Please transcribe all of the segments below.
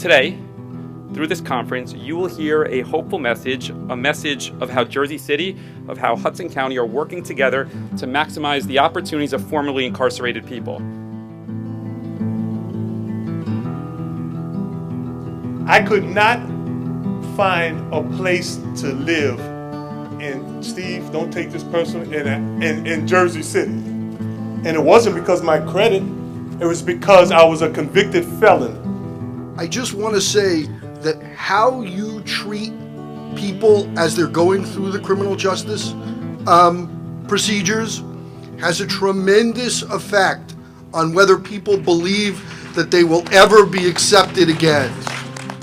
Today, through this conference, you will hear a hopeful message, a message of how Jersey City, of how Hudson County are working together to maximize the opportunities of formerly incarcerated people. I could not find a place to live in, Steve, don't take this personally, in Jersey City. And it wasn't because of my credit, it was because I was a convicted felon. I just want to say that how you treat people as they're going through the criminal justice procedures has a tremendous effect on whether people believe that they will ever be accepted again.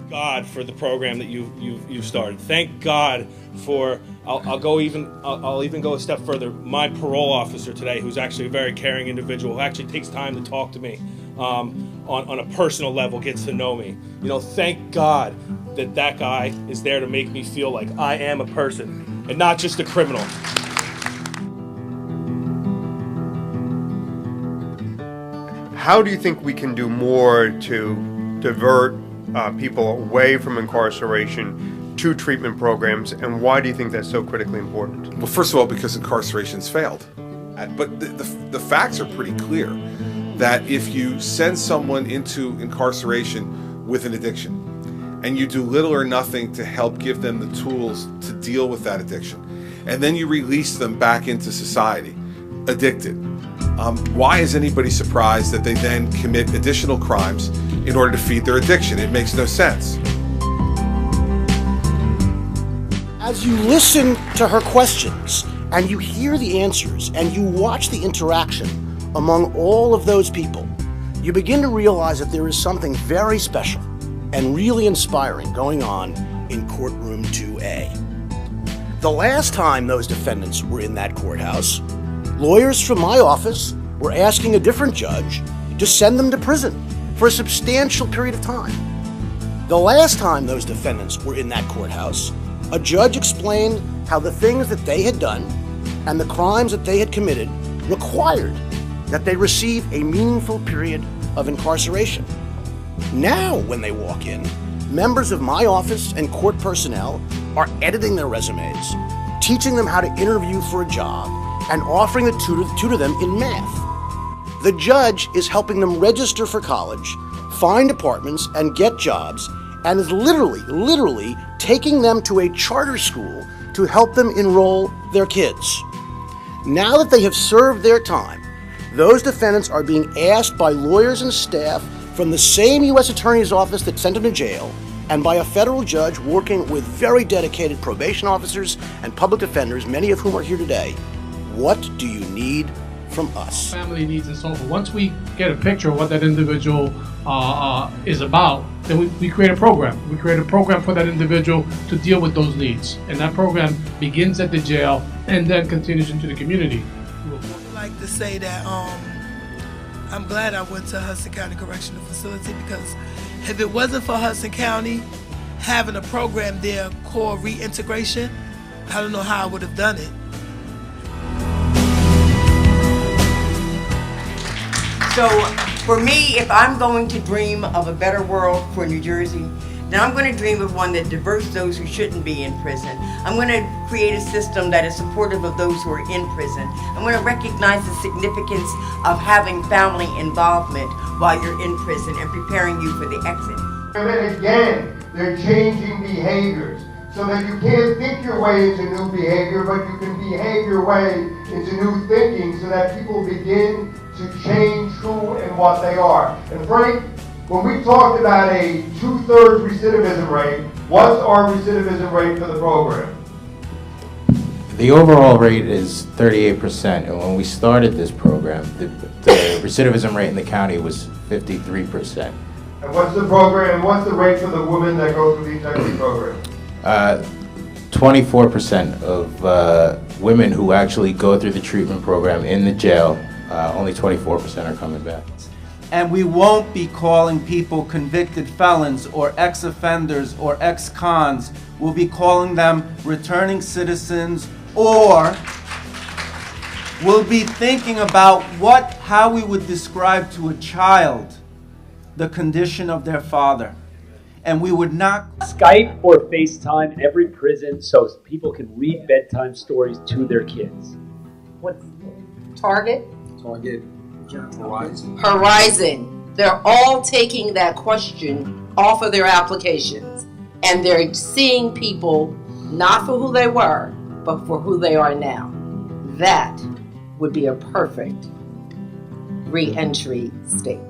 God for the program that you've started. Thank God for, I'll even go a step further, my parole officer today, who's actually a very caring individual, who actually takes time to talk to me on a personal level, gets to know me. You know, thank God that guy is there to make me feel like I am a person and not just a criminal. How do you think we can do more to divert people away from incarceration to treatment programs, and why do you think that's so critically important? Well, first of all, because incarceration's failed. But the facts are pretty clear that if you send someone into incarceration with an addiction and you do little or nothing to help give them the tools to deal with that addiction, and then you release them back into society, addicted, why is anybody surprised that they then commit additional crimes in order to feed their addiction? It makes no sense. As you listen to her questions and you hear the answers and you watch the interaction among all of those people, you begin to realize that there is something very special and really inspiring going on in courtroom 2A. The last time those defendants were in that courthouse, lawyers from my office were asking a different judge to send them to prison for a substantial period of time. The last time those defendants were in that courthouse, a judge explained how the things that they had done and the crimes that they had committed required that they receive a meaningful period of incarceration. Now, when they walk in, members of my office and court personnel are editing their resumes, teaching them how to interview for a job, and offering to tutor them in math. The judge is helping them register for college, find apartments, and get jobs, and is literally taking them to a charter school to help them enroll their kids. Now that they have served their time, those defendants are being asked by lawyers and staff from the same U.S. Attorney's Office that sent them to jail, and by a federal judge working with very dedicated probation officers and public defenders, many of whom are here today. What do you need from us? Family needs and so forth. Once we get a picture of what that individual is about, then we create a program. We create a program for that individual to deal with those needs. And that program begins at the jail and then continues into the community. I would like to say that I'm glad I went to Hudson County Correctional Facility, because if it wasn't for Hudson County having a program there called Reintegration, I don't know how I would have done it. So for me, if I'm going to dream of a better world for New Jersey, then I'm going to dream of one that diverts those who shouldn't be in prison. I'm going to create a system that is supportive of those who are in prison. I'm going to recognize the significance of having family involvement while you're in prison and preparing you for the exit. And then again, they're changing behaviors so that you can't think your way into new behavior, but you can behave your way into new thinking so that people begin to change who and what they are. And Frank, when we talked about a 2/3 recidivism rate, what's our recidivism rate for the program? The overall rate is 38%, and when we started this program, the recidivism rate in the county was 53%. And what's the program, what's the rate for the women that go through the integrity program? 24% of women who actually go through the treatment program in the jail, only 24% are coming back. And we won't be calling people convicted felons or ex-offenders or ex-cons. We'll be calling them returning citizens, or we'll be thinking about how we would describe to a child the condition of their father. and we would not Skype or FaceTime every prison so people can read bedtime stories to their kids. What? Target? Horizon. Horizon. They're all taking that question off of their applications, and they're seeing people not for who they were, but for who they are now. That would be a perfect reentry state.